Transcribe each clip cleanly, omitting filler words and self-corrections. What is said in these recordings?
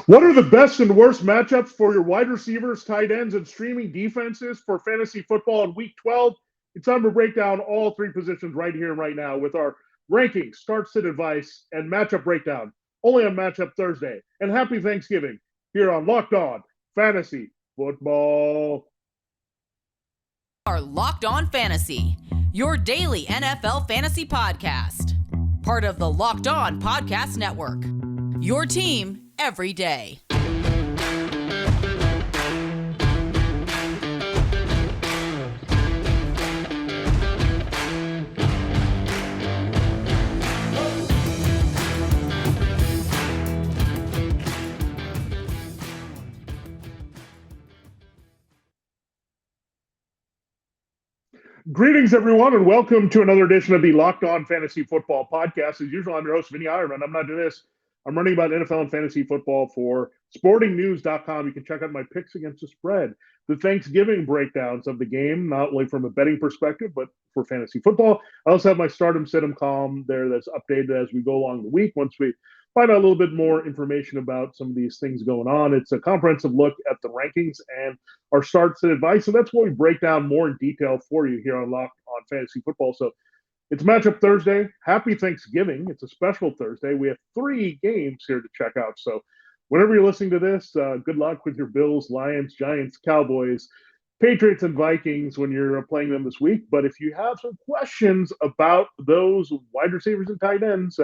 What are the best and worst matchups for your wide receivers, tight ends, and streaming defenses for fantasy football in week 12? It's time to break down all three positions right here and right now with our rankings, start sit advice, and matchup breakdown. Only on Matchup Thursday. And happy Thanksgiving here on Locked On Fantasy Football. Are Locked On Fantasy, your daily NFL fantasy podcast. Part of the Locked On Podcast Network. Your team every day. Greetings, everyone, and welcome to another edition of the Locked On Fantasy Football Podcast. As usual, I'm your host, Vinnie Iyer, and I'm not doing this. I'm running about NFL and fantasy football for sportingnews.com. You can check out my picks against the spread, the Thanksgiving breakdowns of the game, not only from a betting perspective, but for fantasy football. I also have my stardom, sit-em column there that's updated as we go along the week. Once we find out a little bit more information about some of these things going on, it's a comprehensive look at the rankings and our starts and advice. So that's what we break down more in detail for you here on Locked On Fantasy Football. So it's Matchup Thursday. Happy Thanksgiving. It's a special Thursday. We have three games here to check out. So whenever you're listening to this, good luck with your Bills, Lions, Giants, Cowboys, Patriots, and Vikings when you're playing them this week. But if you have some questions about those wide receivers and tight ends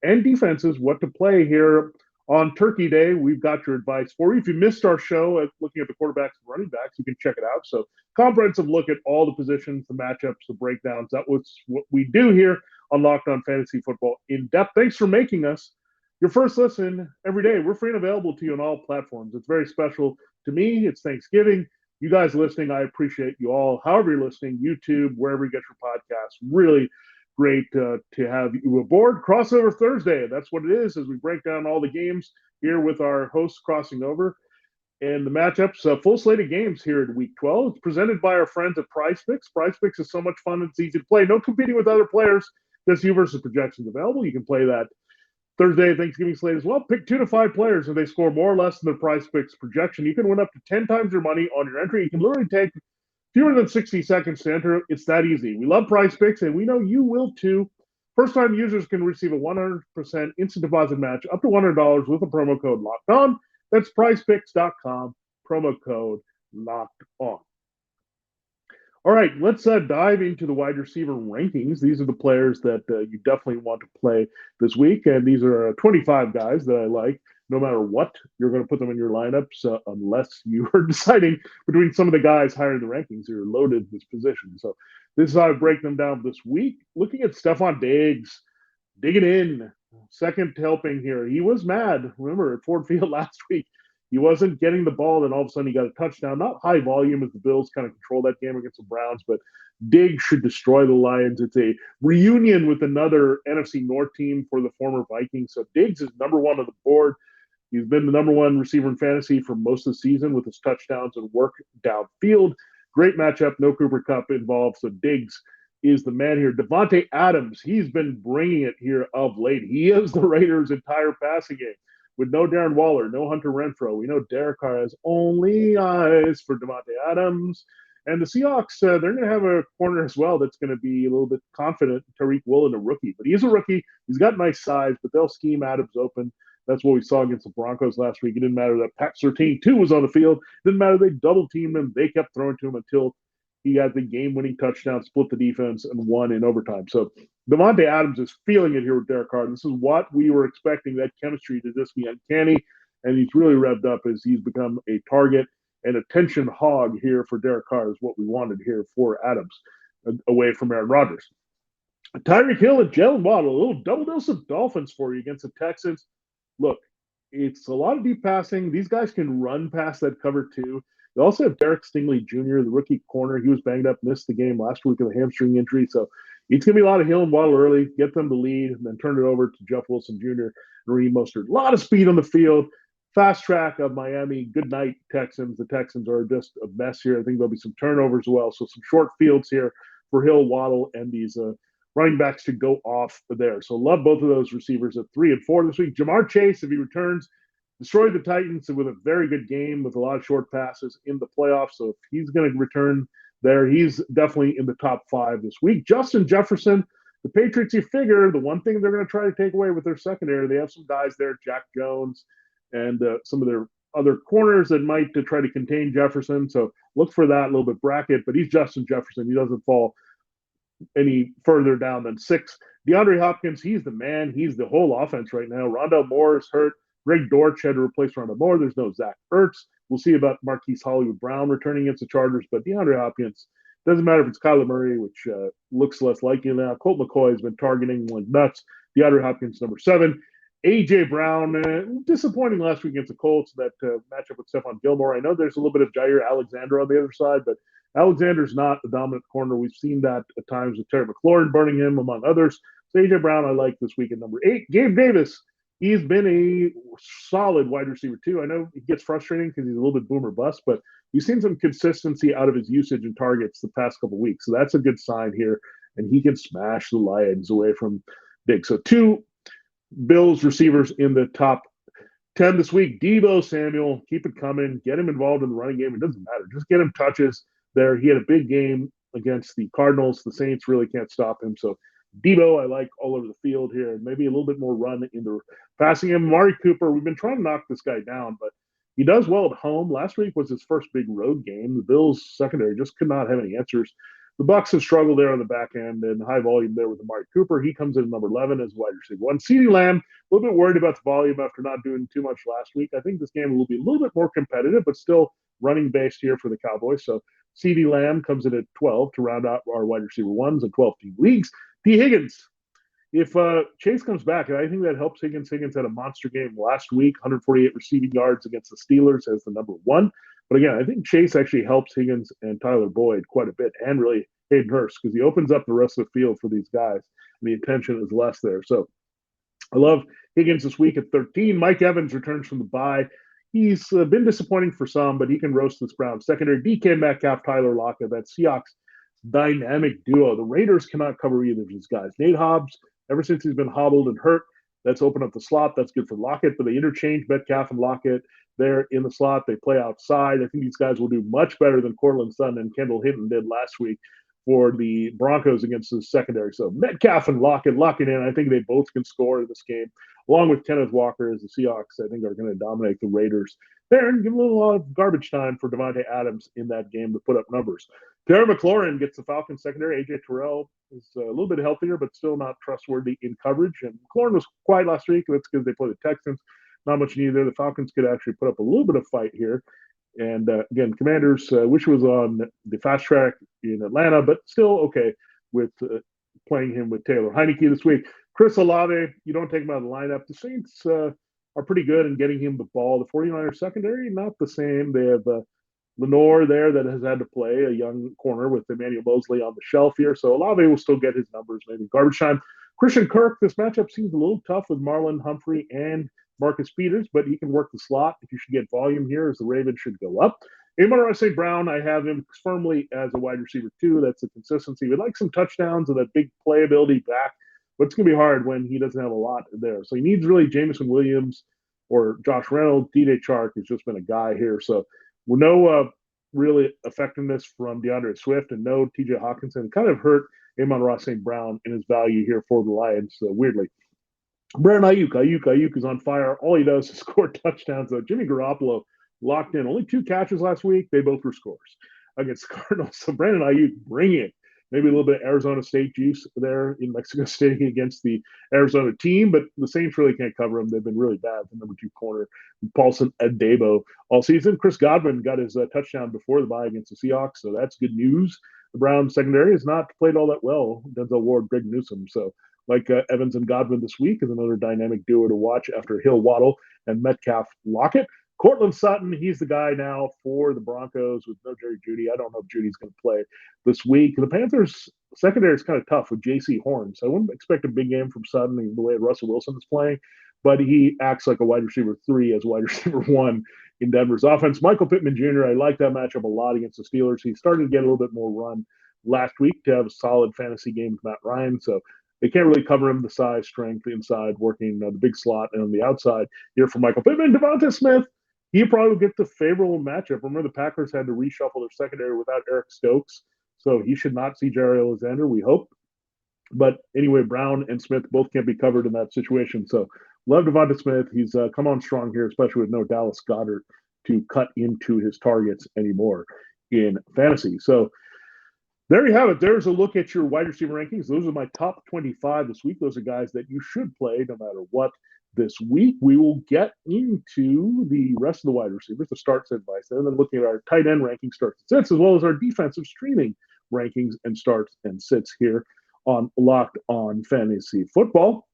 and defenses, what to play here on Turkey Day, we've got your advice for you. If you missed our show at looking at the quarterbacks and running backs, you can check it out. So comprehensive look at all the positions, the matchups, the breakdowns. That was what we do here on Locked On Fantasy Football in depth. Thanks for making us your first listen every day. We're free and available to you on all platforms. It's very special to me. It's Thanksgiving. You guys listening, I appreciate you all. However you're listening, YouTube, wherever you get your podcasts, really great to have you aboard. Crossover Thursday, that's what it is, as we break down all the games here with our hosts crossing over. And the matchups, full slate of games here in Week 12. It's presented by our friends at Prize Picks. Prize Picks is so much fun. It's easy to play. No competing with other players. Just you versus projections available. You can play that Thursday Thanksgiving slate as well. Pick 2 to 5 players, and they score more or less than their Prize Picks projection. You can win up to 10 times your money on your entry. You can literally take fewer than 60 seconds to enter. It's that easy. We love Prize Picks, and we know you will too. First-time users can receive a 100% instant deposit match up to $100 with a promo code Locked On. That's PrizePicks.com, promo code Locked On. All right, let's dive into the wide receiver rankings. These are the players that you definitely want to play this week, and these are 25 guys that I like. No matter what, you're going to put them in your lineups unless you are deciding between some of the guys higher in the rankings who are loaded this position. So this is how I break them down this week. Looking at Stephon Diggs, digging in, second helping here. He was mad, remember, at Ford Field last week. He wasn't getting the ball, then all of a sudden he got a touchdown. Not high volume as the Bills kind of control that game against the Browns, but Diggs should destroy the Lions. It's a reunion with another NFC North team for the former Vikings. So Diggs is number one on the board. He's been the number one receiver in fantasy for most of the season with his touchdowns and work downfield. Great matchup, no Cooper Kupp involved, so Diggs is the man here. Davante Adams, he's been bringing it here of late. He is the Raiders' entire passing game. With no Darren Waller, no Hunter Renfrow. We know Derek Carr has only eyes for Davante Adams. And the Seahawks, they're going to have a corner as well that's going to be a little bit confident. Tariq Woolen, a rookie. But he is a rookie. He's got nice size, but they'll scheme Adams open. That's what we saw against the Broncos last week. It didn't matter that Pat Surtain, too, was on the field. It didn't matter they double-teamed him. They kept throwing to him until he had the game-winning touchdown, split the defense, and won in overtime. So Davante Adams is feeling it here with Derek Carr. This is what we were expecting, that chemistry to just be uncanny, and he's really revved up as he's become a target and attention hog here for Derek Carr is what we wanted here for Adams away from Aaron Rodgers. Tyreek Hill and Jalen Waddle, a little double dose of Dolphins for you against the Texans. Look, it's a lot of deep passing. These guys can run past that cover too. They also have Derek Stingley Jr., the rookie corner. He was banged up, missed the game last week with a hamstring injury. So it's going to be a lot of Hill and Waddle early, get them to lead, and then turn it over to Jeff Wilson Jr. and Raheem Mostert. A lot of speed on the field. Fast track of Miami. Good night, Texans. The Texans are just a mess here. I think there'll be some turnovers as well. So some short fields here for Hill, Waddle, and these running backs to go off there. So love both of those receivers at 3 and 4 this week. Jamar Chase, if he returns, destroyed the Titans with a very good game with a lot of short passes in the playoffs. So if he's going to return there, he's definitely in the top 5 this week. Justin Jefferson, the Patriots, you figure the one thing they're going to try to take away with their secondary, they have some guys there, Jack Jones, and some of their other corners that might try to contain Jefferson. So look for that a little bit bracket, but he's Justin Jefferson. He doesn't fall any further down than 6. DeAndre Hopkins, he's the man. He's the whole offense right now. Rondell Moore is hurt. Greg Dortch had to replace Rondell Moore. There's no Zach Ertz. We'll see about Marquise Hollywood Brown returning against the Chargers, but DeAndre Hopkins, doesn't matter if it's Kyler Murray, which looks less likely now. Colt McCoy has been targeting like nuts. DeAndre Hopkins, number 7. A.J. Brown, disappointing last week against the Colts, that matchup with Stephon Gilmore. I know there's a little bit of Jair Alexander on the other side, but Alexander's not the dominant corner. We've seen that at times with Terry McLaurin burning him, among others. So A.J. Brown I like this week at number 8. Gabe Davis, he's been a solid wide receiver too. I know it gets frustrating because he's a little bit boomer bust, but we've seen some consistency out of his usage and targets the past couple of weeks. So that's a good sign here. And he can smash the Lions away from Diggs. So 2 Bills receivers in the top 10 this week. Deebo Samuel, keep it coming. Get him involved in the running game. It doesn't matter. Just get him touches there. He had a big game against the Cardinals. The Saints really can't stop him. So Deebo, I like all over the field here. Maybe a little bit more run in the passing game. Amari Cooper, we've been trying to knock this guy down, but he does well at home. Last week was his first big road game. The Bills secondary just could not have any answers. The Bucs have struggled there on the back end and high volume there with Amari Cooper. He comes in at number 11 as wide receiver 1. CeeDee Lamb, a little bit worried about the volume after not doing too much last week. I think this game will be a little bit more competitive, but still running based here for the Cowboys. So CeeDee Lamb comes in at 12 to round out our wide receiver 1s in 12-team leagues. T. Higgins, if Chase comes back, and I think that helps Higgins. Higgins had a monster game last week, 148 receiving yards against the Steelers as the number 1. But again, I think Chase actually helps Higgins and Tyler Boyd quite a bit, and really Hayden Hurst, because he opens up the rest of the field for these guys, and the attention is less there. So I love Higgins this week at 13. Mike Evans returns from the bye. He's been disappointing for some, but he can roast this Browns secondary. DK Metcalf, Tyler Lockett, that Seahawks dynamic duo. The Raiders cannot cover either of these guys. Nate Hobbs, ever since he's been hobbled and hurt, that's opened up the slot. That's good for Lockett, but they interchange Metcalf and Lockett there in the slot. They play outside. I think these guys will do much better than Cortland Sutton and Kendall Hinton did last week for the Broncos against the secondary. So Metcalf and Lockett locking in. I think they both can score in this game, along with Kenneth Walker, as the Seahawks, I think, are going to dominate the Raiders there and give a little garbage time for Devontae Adams in that game to put up numbers. Terry McLaurin gets the Falcons secondary. A.J. Terrell is a little bit healthier, but still not trustworthy in coverage. And McLaurin was quiet last week. That's because they play the Texans. Not much need there. The Falcons could actually put up a little bit of fight here. And again, Commanders, wish it was on the fast track in Atlanta, but still okay with playing him with Taylor Heineke this week. Chris Olave, you don't take him out of the lineup. The Saints are pretty good in getting him the ball. The 49ers secondary, not the same. They have Lenore there that has had to play a young corner with Emmanuel Mosley on the shelf here. So Olave will still get his numbers, maybe garbage time. Christian Kirk, this matchup seems a little tough with Marlon Humphrey and Marcus Peters, but he can work the slot. If you should get volume here, as the Ravens should go up. Amari St. Brown, I have him firmly as a wide receiver too. That's a consistency. We'd like some touchdowns and that big playability back, but it's going to be hard when he doesn't have a lot there. So he needs really Jameson Williams or Josh Reynolds. DJ Chark has just been a guy here. So with no really effectiveness from DeAndre Swift and no TJ Hawkinson, kind of hurt Amon-Ra St. Brown in his value here for the Lions, weirdly. Brandon Ayuk is on fire. All he does is score touchdowns, though. Jimmy Garoppolo locked in. Only 2 catches last week. They both were scores against the Cardinals. So Brandon Ayuk, bring it. Maybe a little bit of Arizona State juice there in Mexico State against the Arizona team, but the Saints really can't cover them. They've been really bad. The number 2 corner, Paulson Adebo, all season. Chris Godwin got his touchdown before the bye against the Seahawks, so that's good news. The Browns secondary has not played all that well. Denzel Ward, Greg Newsome, so like Evans and Godwin this week is another dynamic duo to watch after Hill Waddle and Metcalf Lockett. Cortland Sutton, he's the guy now for the Broncos with no Jerry Jeudy. I don't know if Judy's going to play this week. The Panthers secondary is kind of tough with J.C. Horn, so I wouldn't expect a big game from Sutton the way Russell Wilson is playing, but he acts like a wide receiver 3 as wide receiver 1 in Denver's offense. Michael Pittman Jr., I like that matchup a lot against the Steelers. He's starting to get a little bit more run last week to have a solid fantasy game with Matt Ryan, so they can't really cover him, the size, strength inside, working the big slot and on the outside here for Michael Pittman. Devonta Smith, he probably get the favorable matchup. Remember, the Packers had to reshuffle their secondary without Eric Stokes, so he should not see Jerry Alexander, we hope. But anyway, Brown and Smith both can't be covered in that situation. So love Devonta Smith. He's come on strong here, especially with no Dallas Goedert to cut into his targets anymore in fantasy. So there you have it. There's a look at your wide receiver rankings. Those are my top 25 this week. Those are guys that you should play no matter what this week. We will get into the rest of the wide receivers, the starts advice, and then looking at our tight end ranking starts and sits, as well as our defensive streaming rankings and starts and sits here on Locked On Fantasy Football.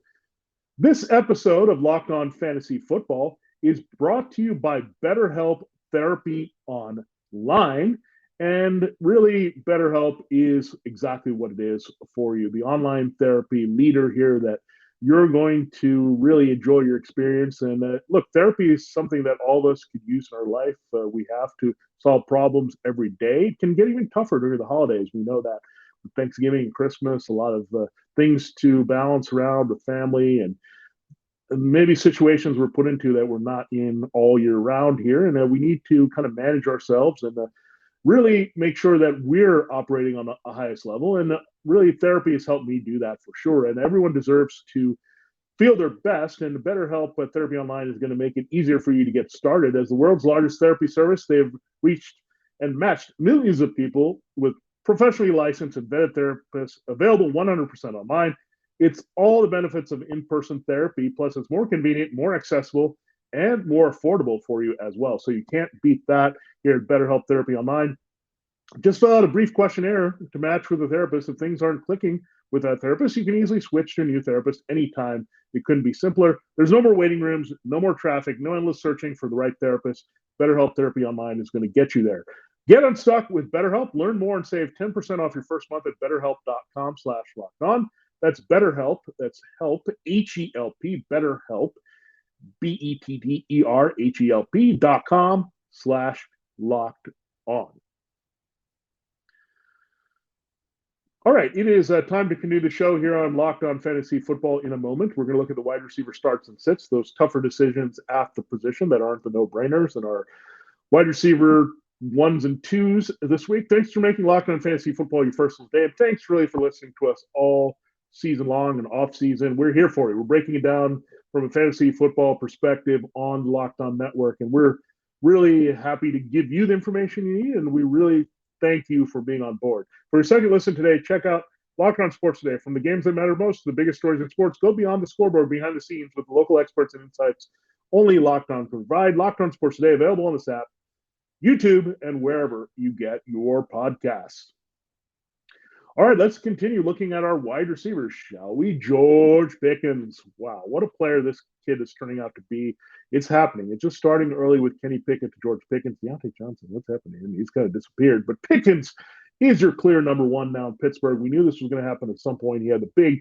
This episode of Locked On Fantasy Football is brought to you by BetterHelp Therapy Online. And really, BetterHelp is exactly what it is for you. The online therapy leader here that you're going to really enjoy your experience. And look, therapy is something that all of us could use in our life. We have to solve problems every day. It can get even tougher during the holidays. We know that. With Thanksgiving and Christmas, a lot of things to balance around the family and maybe situations we're put into that we're not in all year round here. And we need to kind of manage ourselves and really make sure that we're operating on the highest level. And really, therapy has helped me do that for sure. And everyone deserves to feel their best. And BetterHelp Therapy Online is going to make it easier for you to get started. As the world's largest therapy service, they've reached and matched millions of people with professionally licensed and vetted therapists, available 100% online. It's all the benefits of in-person therapy, plus it's more convenient, more accessible, and more affordable for you as well. So you can't beat that here at BetterHelp Therapy Online. Just fill out a brief questionnaire to match with a therapist. If things aren't clicking with that therapist, you can easily switch to a new therapist anytime. It couldn't be simpler. There's no more waiting rooms, no more traffic, no endless searching for the right therapist. BetterHelp Therapy Online is going to get you there. Get unstuck with BetterHelp. Learn more and save 10% off your first month at betterhelp.com/lockedon. That's BetterHelp. That's help, H-E-L-P, BetterHelp, BetterHelp.com/locked-on. All right, it is time to continue the show here on Locked On Fantasy Football in a moment. We're going to look at the wide receiver starts and sits, those tougher decisions at the position that aren't the no-brainers, and our wide receiver ones and twos this week. Thanks for making Locked On Fantasy Football your first day, and thanks really for listening to us all season long and off season. We're here for you. We're breaking it down from a fantasy football perspective on the Locked On Network, and we're really happy to give you the information you need, and we really thank you for being on board. For your second listen today, check out Locked On Sports Today. From the games that matter most to the biggest stories in sports, go beyond the scoreboard, behind the scenes with local experts and insights only Locked On can provide. Locked On Sports Today, available on this app, YouTube, and wherever you get your podcasts. All right, let's continue looking at our wide receivers, shall we? George Pickens. Wow, what a player this kid is turning out to be. It's happening. It's just starting early with Kenny Pickett to George Pickens. Deontay Johnson, what's happening? I mean, he's kind of disappeared. But Pickens is your clear number one now in Pittsburgh. We knew this was going to happen at some point. He had the big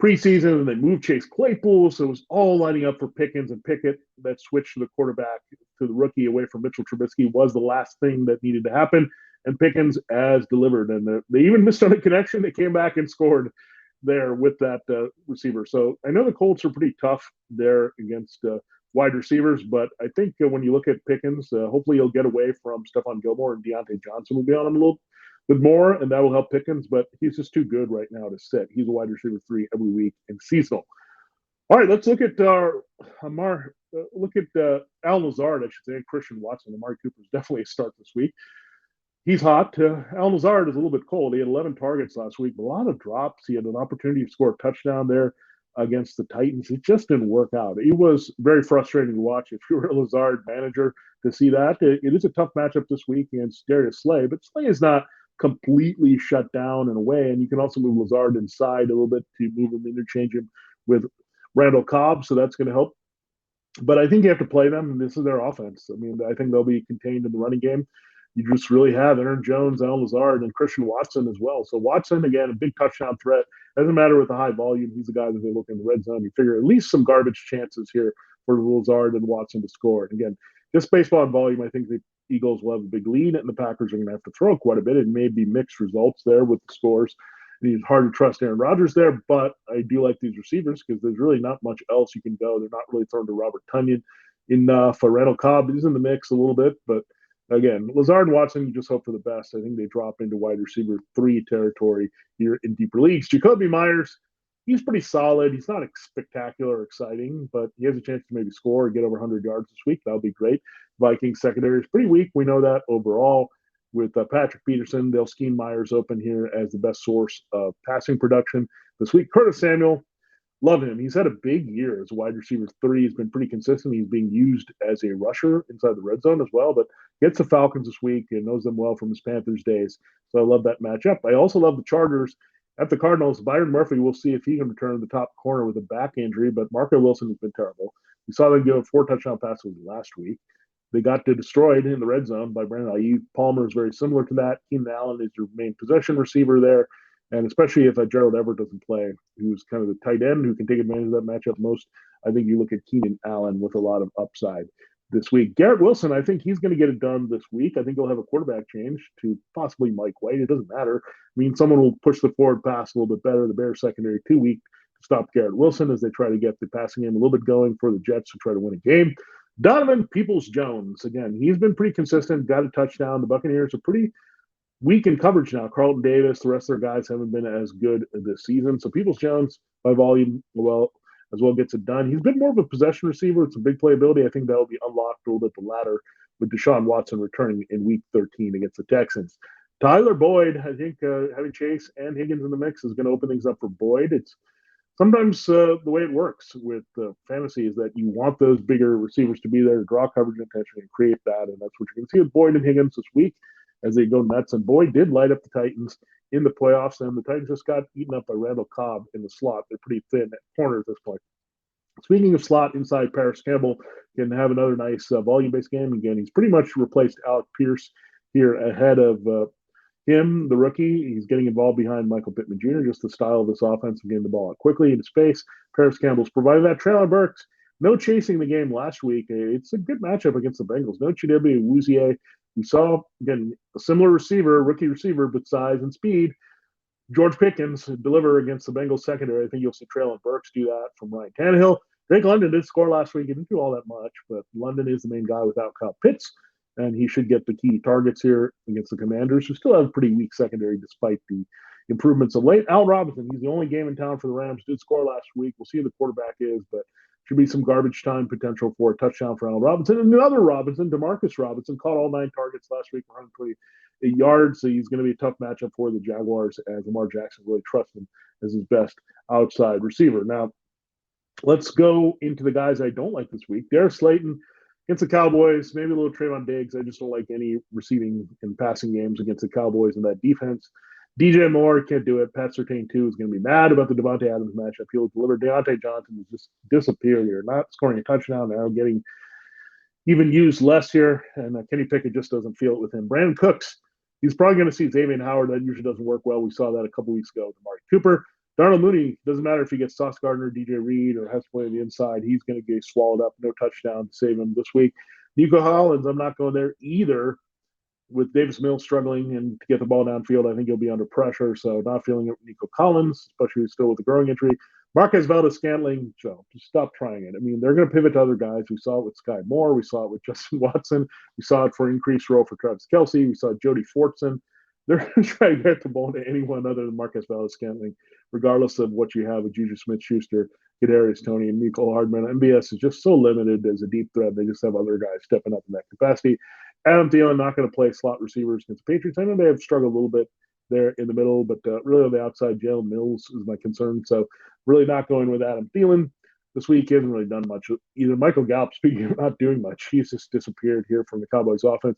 preseason, and they moved Chase Claypool, so it was all lining up for Pickens, and Pickett, that switch to the quarterback, to the rookie away from Mitchell Trubisky, was the last thing that needed to happen, and Pickens has delivered. And they even missed on a connection. They came back and scored there with that receiver. So I know the Colts are pretty tough there against wide receivers, but I think when you look at Pickens, hopefully he'll get away from Stephon Gilmore, and Deontay Johnson will be on him a little bit more, and that will help Pickens, but he's just too good right now to sit. He's a wide receiver 3 every week and seasonal. All right, let's look at Amari. Look at Al Lazard, I should say, and Christian Watson. Amari Cooper's definitely a start this week. He's hot. Al Lazard is a little bit cold. He had 11 targets last week, but a lot of drops. He had an opportunity to score a touchdown there against the Titans. It just didn't work out. It was very frustrating to watch if you were a Lazard manager to see that. It is a tough matchup this week against Darius Slay, but Slay is not completely shut down in a way, and you can also move Lazard inside a little bit to move him, interchange him with Randall Cobb, so that's going to help. But I think you have to play them, and this is their offense. I mean, I think they'll be contained in the running game. You just really have Aaron Jones, Al Lazard, and Christian Watson as well. So Watson, again, a big touchdown threat. Doesn't matter with the high volume. He's the guy that they look in the red zone. You figure at least some garbage chances here for Lazard and Watson to score. And again, just baseball and volume, I think the Eagles will have a big lead, and the Packers are going to have to throw quite a bit. It may be mixed results there with the scores It's hard to trust Aaron Rodgers there, but I do like these receivers because there's really not much else you can go. They're not really thrown to Robert Tonyan enough. Randall Cobb is in the mix a little bit, but again, Lazard and Watson, you just hope for the best. I think they drop into wide receiver 3 territory here in deeper leagues. Jacoby Myers, he's pretty solid. He's not spectacular or exciting, but he has a chance to maybe score or get over 100 yards this week. That'll be great. Vikings secondary is pretty weak. We know that overall. With Patrick Peterson, they'll scheme Myers open here as the best source of passing production this week. Curtis Samuel, love him. He's had a big year as a wide receiver 3. He's been pretty consistent. He's being used as a rusher inside the red zone as well, but gets the Falcons this week and knows them well from his Panthers days. So I love that matchup. I also love the Chargers at the Cardinals. Byron Murphy, we'll see if he can return to the top corner with a back injury, but Marco Wilson has been terrible. We saw them give a 4 touchdown passes last week. They got destroyed in the red zone by Brandon Ayuk. Palmer is very similar to that. Keenan Allen is your main possession receiver there. And especially if Gerald Everett doesn't play, who's kind of the tight end who can take advantage of that matchup most, I think you look at Keenan Allen with a lot of upside this week. Garrett Wilson, I think he's going to get it done this week. I think he'll have a quarterback change to possibly Mike White. It doesn't matter. I mean, someone will push the forward pass a little bit better. The Bears secondary too weak to stop Garrett Wilson as they try to get the passing game a little bit going for the Jets to try to win a game. Donovan Peoples-Jones, again, he's been pretty consistent, got a touchdown. The Buccaneers are pretty weak in coverage now. Carlton Davis, the rest of their guys haven't been as good this season. So Peoples-Jones, by volume, as well gets it done. He's been more of a possession receiver with some big playability. I think that'll be unlocked a little bit the latter with Deshaun Watson returning in week 13 against the Texans. Tyler Boyd, I think having Chase and Higgins in the mix is going to open things up for Boyd. It's sometimes the way it works with fantasy is that you want those bigger receivers to be there to draw coverage attention and create that. And that's what you can see with Boyd and Higgins this week as they go nuts. And Boyd did light up the Titans in the playoffs, and the Titans just got eaten up by Randall Cobb in the slot. They're pretty thin at corner at this point. Speaking of slot inside, Paris Campbell can have another nice volume-based game. Again, he's pretty much replaced Alec Pierce here ahead of him, the rookie. He's getting involved behind Michael Pittman Jr., just the style of this offense of getting the ball out quickly into space. Paris Campbell's provided that. Traylon Burks, no chasing the game last week. It's a good matchup against the Bengals. No Chidobe Awuzie. We saw, again, a similar receiver, rookie receiver, but size and speed. George Pickens deliver against the Bengals secondary. I think you'll see Traylon Burks do that from Ryan Tannehill. Drake London did score last week. He didn't do all that much, but London is the main guy without Kyle Pitts, and he should get the key targets here against the Commanders, who still have a pretty weak secondary despite the improvements of late. Al Robinson, he's the only game in town for the Rams. Did score last week. We'll see who the quarterback is, but should be some garbage time potential for a touchdown for Al Robinson. And another Robinson, Demarcus Robinson, caught all 9 targets last week for 128 yards. So he's going to be a tough matchup for the Jaguars as Lamar Jackson really trusts him as his best outside receiver. Now, let's go into the guys I don't like this week. Darius Slayton against the Cowboys, maybe a little Trayvon Diggs. I just don't like any receiving and passing games against the Cowboys and that defense. DJ Moore can't do it. Pat Surtain, too, is going to be mad about the Devontae Adams matchup. He'll deliver. Deontay Johnson has just disappeared here, not scoring a touchdown now, getting even used less here. And Kenny Pickett just doesn't feel it with him. Brandon Cooks, he's probably going to see Xavier Howard. That usually doesn't work well. We saw that a couple weeks ago with Amari Cooper. Darnell Mooney, doesn't matter if he gets Sauce Gardner, DJ Reed, or has to play on the inside. He's going to get swallowed up. No touchdown to save him this week. Nico Hollins, I'm not going there either. With Davis Mills struggling and to get the ball downfield, I think he'll be under pressure. So not feeling it with Nico Collins, especially still with the growing injury. Marquez Valdes-Scantling, so just stop trying it. I mean, they're going to pivot to other guys. We saw it with Sky Moore. We saw it with Justin Watson. We saw it for increased role for Travis Kelce. We saw Jody Fortson. They're going to try to get the ball to anyone other than Marquez Valdes-Scantling, regardless of what you have with Juju Smith-Schuster, Kadarius Toney, and Mecole Hardman. MBS is just so limited as a deep threat. They just have other guys stepping up in that capacity. Adam Thielen not going to play slot receivers against the Patriots. I know they have struggled a little bit there in the middle, but really on the outside, Jalen Mills is my concern. So really not going with Adam Thielen this week. He hasn't really done much. Either Michael Gallup, speaking of not doing much, he's just disappeared here from the Cowboys offense.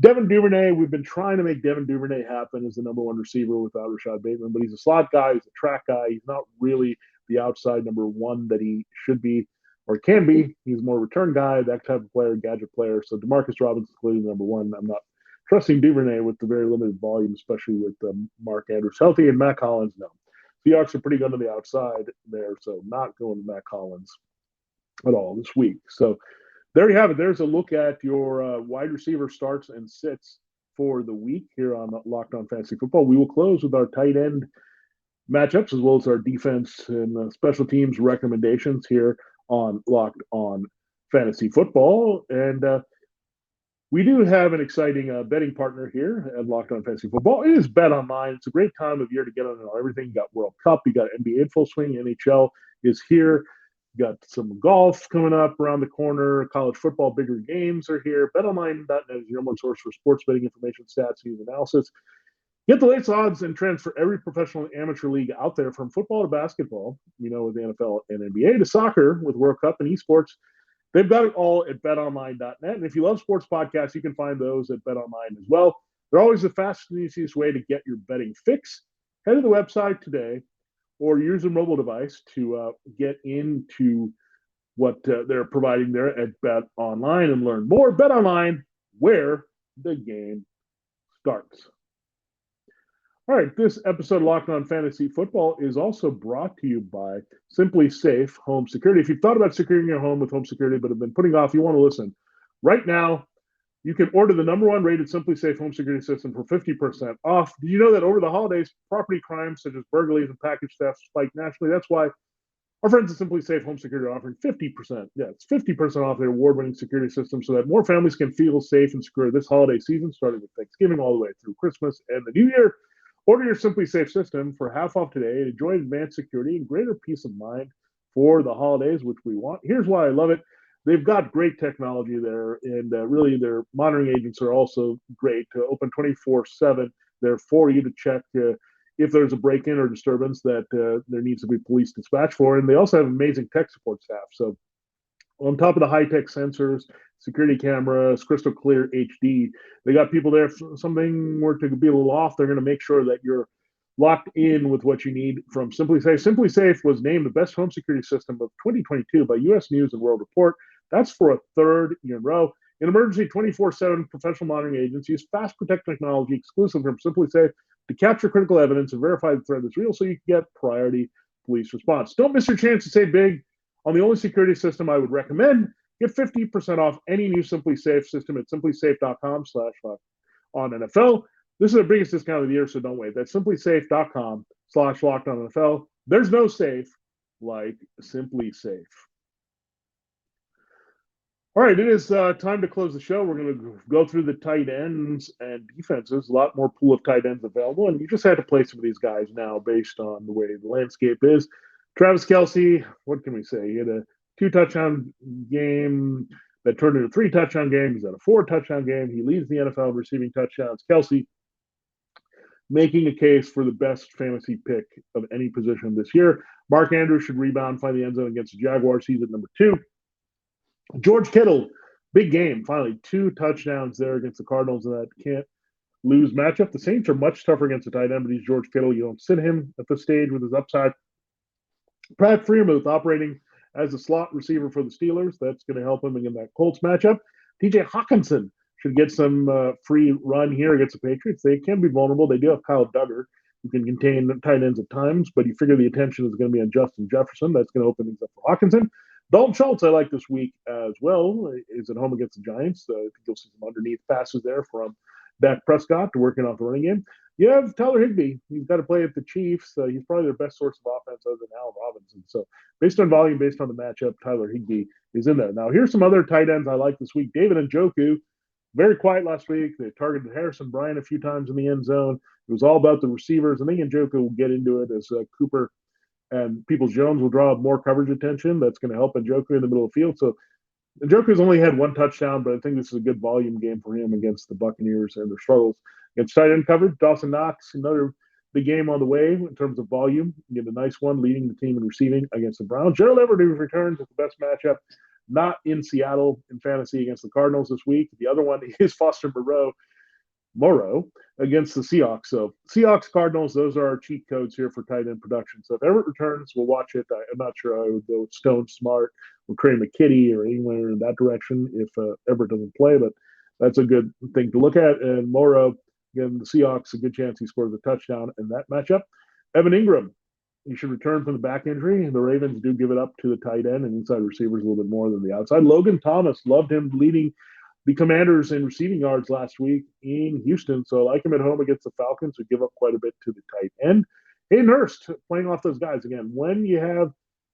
Devin Duvernay, we've been trying to make Devin Duvernay happen as the number one receiver without Rashad Bateman, but he's a slot guy. He's a track guy. He's not really the outside number one that he should be or can be. He's more return guy, that type of player, gadget player. So Demarcus Robinson clearly number one. I'm not trusting Duvernay with the very limited volume, especially with Mark Andrews healthy and Matt Collins. No, Seahawks are pretty good on the outside there, so not going to Matt Collins at all this week. So there you have it. There's a look at your wide receiver starts and sits for the week here on Locked On Fantasy Football. We will close with our tight end matchups, as well as our defense and special teams recommendations here on Locked On Fantasy Football. And we do have an exciting betting partner here at Locked On Fantasy Football. It is BetOnline. It's a great time of year to get on everything. You got World Cup, you got NBA in full swing, NHL is here. You got some golf coming up around the corner. College football, bigger games are here. BetOnline.net is your number one source for sports betting information, stats, news, analysis. Get the latest odds and trends for every professional and amateur league out there, from football to basketball, with the NFL and NBA, to soccer with World Cup and esports. They've got it all at betonline.net. And if you love sports podcasts, you can find those at betonline as well. They're always the fastest and easiest way to get your betting fix. Head to the website today or use a mobile device to get into what they're providing there at BetOnline and learn more. BetOnline, where the game starts. All right, this episode of Locked On Fantasy Football is also brought to you by Simply Safe Home Security. If you've thought about securing your home with home security but have been putting off, you want to listen. Right now, you can order the number one rated Simply Safe home security system for 50% off. Did you know that over the holidays, property crimes such as burglaries and package theft spiked nationally? That's why our friends at Simply Safe Home Security are offering 50%. Yeah, it's 50% off their award-winning security system so that more families can feel safe and secure this holiday season, starting with Thanksgiving all the way through Christmas and the New Year. Order your Simply Safe system for half off today and enjoy advanced security and greater peace of mind for the holidays, which we want. Here's why I love it. They've got great technology there, and really their monitoring agents are also great. Open 24/7. They're for you to check if there's a break-in or disturbance that there needs to be police dispatch for. And they also have amazing tech support staff. So on top of the high-tech sensors, security cameras, crystal clear HD, they got people there. If something were to be a little off, they're going to make sure that you're locked in with what you need from Simply Safe. Simply Safe was named the best home security system of 2022 by U.S. News and World Report. That's for a third year in a row. In emergency 24/7 professional monitoring agents use Fast Protect technology exclusive from Simply Safe to capture critical evidence and verify the threat is real so you can get priority police response. Don't miss your chance to save big on the only security system I would recommend. Get 50% off any new Simply Safe system at simplysafe.com/LockedOnNFL. This is the biggest discount of the year, so don't wait. That's simplysafe.com/LockedOnNFL. There's no safe like Simply Safe. All right, it is time to close the show. We're going to go through the tight ends and defenses. A lot more pool of tight ends available, and you just had to play some of these guys now based on the way the landscape is. Travis Kelce, what can we say? He had a 2-touchdown game that turned into a 3-touchdown game. He's had a 4-touchdown game. He leads the NFL in receiving touchdowns. Kelce making a case for the best fantasy pick of any position this year. Mark Andrews should rebound, find the end zone against the Jaguars. He's at number 2. George Kittle, big game. Finally, 2 touchdowns there against the Cardinals in that can't lose matchup. The Saints are much tougher against the tight end, but he's George Kittle. You don't sit him at the stage with his upside. Pat Freiermuth operating as a slot receiver for the Steelers. That's going to help him in that Colts matchup. TJ Hawkinson should get some free run here against the Patriots. They can be vulnerable. They do have Kyle Duggar, who can contain tight ends at times, but you figure the attention is going to be on Justin Jefferson. That's going to open things up for Hawkinson. Dalton Schultz, I like this week as well, is at home against the Giants. I think you'll see some underneath passes there from Dak Prescott to working off the running game. You have Tyler Higbee. He's got to play at the Chiefs. He's probably their best source of offense other than Allen Robinson. So based on volume, based on the matchup, Tyler Higbee is in there. Now, here's some other tight ends I like this week. David Njoku, very quiet last week. They targeted Harrison Bryant a few times in the end zone. It was all about the receivers. I think Njoku will get into it as Cooper and Peoples-Jones will draw more coverage attention. That's going to help Njoku in the middle of the field. So Njoku's only had 1 touchdown, but I think this is a good volume game for him against the Buccaneers and their struggles. Against tight end coverage, Dawson Knox, another big game on the way in terms of volume. You get a nice one leading the team in receiving against the Browns. Gerald Everett, who returns at the best matchup, not in Seattle in fantasy against the Cardinals this week. The other one is Foster Moreau against the Seahawks. So Seahawks, Cardinals, those are our cheat codes here for tight end production. So if Everett returns, we'll watch it. I'm not sure I would go with Stone Smart or Trey McKitty or anywhere in that direction if Everett doesn't play, but that's a good thing to look at. And Moreau, again, the Seahawks, a good chance he scores a touchdown in that matchup. Evan Ingram, he should return from the back injury. The Ravens do give it up to the tight end and inside receivers a little bit more than the outside. Logan Thomas, loved him leading the Commanders in receiving yards last week in Houston. So I like him at home against the Falcons, who give up quite a bit to the tight end. Hayden Hurst playing off those guys again. When you have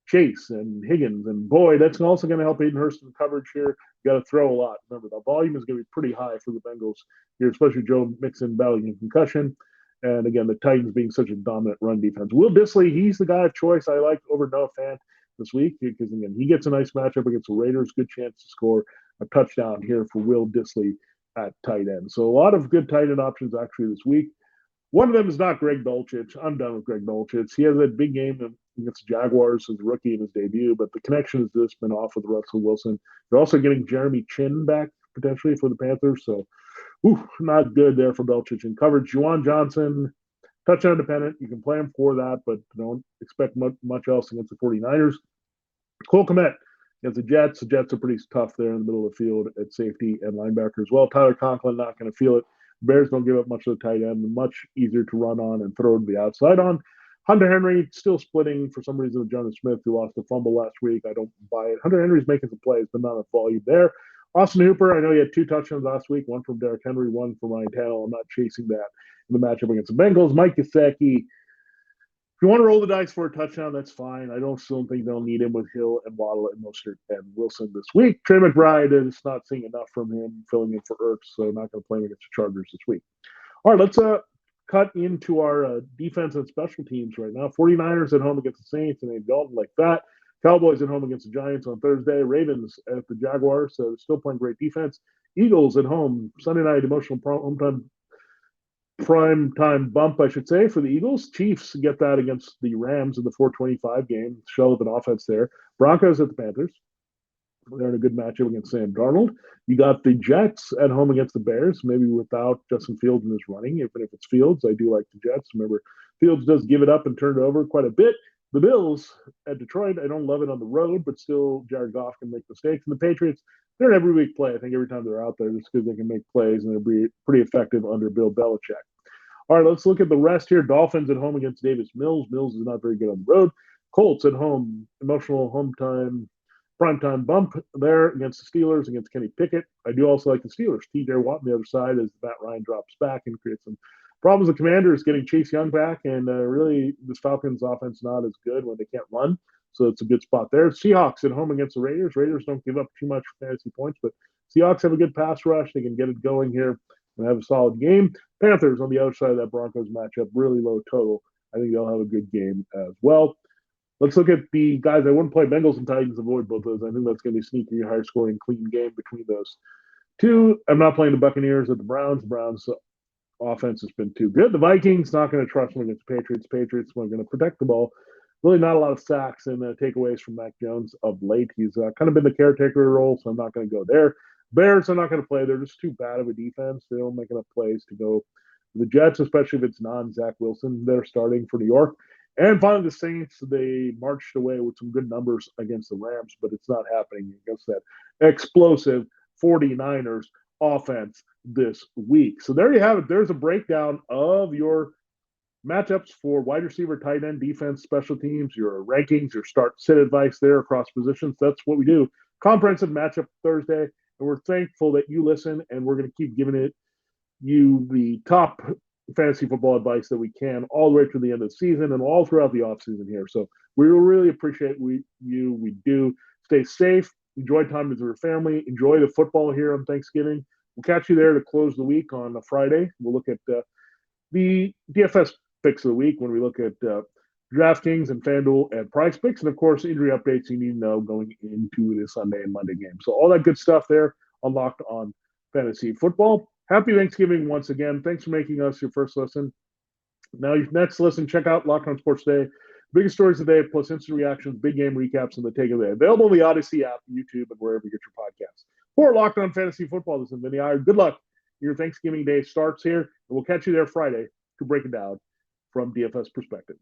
Chase and Higgins and Boyd, that's also going to help Hayden Hurst in coverage here. You got to throw a lot. Remember, the volume is going to be pretty high for the Bengals here, especially Joe Mixon battling a concussion. And again, the Titans being such a dominant run defense. Will Dissly, he's the guy of choice I like over Noah Fant this week because, again, he gets a nice matchup against the Raiders. Good chance to score a touchdown here for Will Dissly at tight end. So a lot of good tight end options actually this week. One of them is not Greg Dulcich. I'm done with Greg Dulcich. He has that big game against the Jaguars as a rookie in his debut, but the connection has just been off with Russell Wilson. They're also getting Jeremy Chin back potentially for the Panthers. So, not good there for Dulcich in coverage. Juwan Johnson, touchdown dependent. You can play him for that, but don't expect much else against the 49ers. Cole Kmet against the Jets. The Jets are pretty tough there in the middle of the field at safety and linebacker as well. Tyler Conklin not going to feel it. Bears don't give up much of the tight end. Much easier to run on and throw to the outside on. Hunter Henry still splitting for some reason with Jonas Smith, who lost a fumble last week. I don't buy it. Hunter Henry's making some plays, but not enough volume there. Austin Hooper, I know he had 2 touchdowns last week, one from Derrick Henry, one from Ryan Tannehill. I'm not chasing that in the matchup against the Bengals. Mike Gesicki, if you want to roll the dice for a touchdown, that's fine. I still think they'll need him with Hill and Waddle and Mostert and Wilson this week. Trey McBride is not seeing enough from him, filling in for Ertz, so not going to play him against the Chargers this week. All right, let's cut into our defense and special teams right now. 49ers at home against the Saints, and they don't like that. Cowboys at home against the Giants on Thursday. Ravens at the Jaguars, so still playing great defense. Eagles at home, Sunday night emotional prime time bump, I should say, for the Eagles. Chiefs get that against the Rams in the 425 game. Show of an offense there. Broncos at the Panthers. They're in a good matchup against Sam Darnold. You got the Jets at home against the Bears, maybe without Justin Fields in his running. Even if it's Fields, I do like the Jets. Remember, Fields does give it up and turn it over quite a bit. The Bills at Detroit, I don't love it on the road, but still Jared Goff can make mistakes. And the Patriots, they're an every week play. I think every time they're out there, just because they can make plays and they're pretty effective under Bill Belichick. All right, let's look at the rest here. Dolphins at home against Davis Mills. Mills is not very good on the road. Colts at home, emotional primetime bump there against the Steelers, against Kenny Pickett. I do also like the Steelers. TJ Watt on the other side as Matt Ryan drops back and creates some problems. The Commanders getting Chase Young back, and really this Falcons offense not as good when they can't run. So it's a good spot there. Seahawks at home against the Raiders. Raiders don't give up too much fantasy points, but Seahawks have a good pass rush. They can get it going here and have a solid game. Panthers on the other side of that Broncos matchup, really low total. I think they'll have a good game as well. Let's look at the guys I wouldn't play. Bengals and Titans, avoid both those. I think that's going to be a sneaky, higher scoring, clean game between those two. I'm not playing the Buccaneers or the Browns. The Browns offense has been too good. The Vikings, not going to trust them against the Patriots. Patriots are going to protect the ball. Really not a lot of sacks and takeaways from Mac Jones of late. He's kind of been the caretaker role, so I'm not going to go there. Bears are not going to play. They're just too bad of a defense. They don't make enough plays to go. The Jets, especially if it's non-Zach Wilson, they're starting for New York. And finally, the Saints, they marched away with some good numbers against the Rams, but it's not happening against that explosive 49ers offense this week. So there you have it. There's a breakdown of your matchups for wide receiver, tight end, defense, special teams, your rankings, your start-sit advice there across positions. That's what we do. Comprehensive matchup Thursday, and we're thankful that you listen, and we're going to keep giving you the top fantasy football advice that we can all the way to the end of the season and all throughout the offseason here. So we really appreciate you. We do. Stay safe. Enjoy time with your family. Enjoy the football here on Thanksgiving. We'll catch you there to close the week on a Friday. We'll look at the DFS picks of the week when we look at DraftKings and FanDuel and Price Picks, and of course injury updates you need to know going into the Sunday and Monday game. So all that good stuff there on Locked On Fantasy Football. Happy Thanksgiving once again. Thanks for making us your first listen. Now your next listen, check out Locked On Sports Today. Biggest stories of the day, plus instant reactions, big game recaps, and the take of the day. Available in the Odyssey app, YouTube, and wherever you get your podcasts. For Locked On Fantasy Football, this is Vinnie Iyer. Good luck. Your Thanksgiving day starts here, and we'll catch you there Friday to break it down from DFS perspective.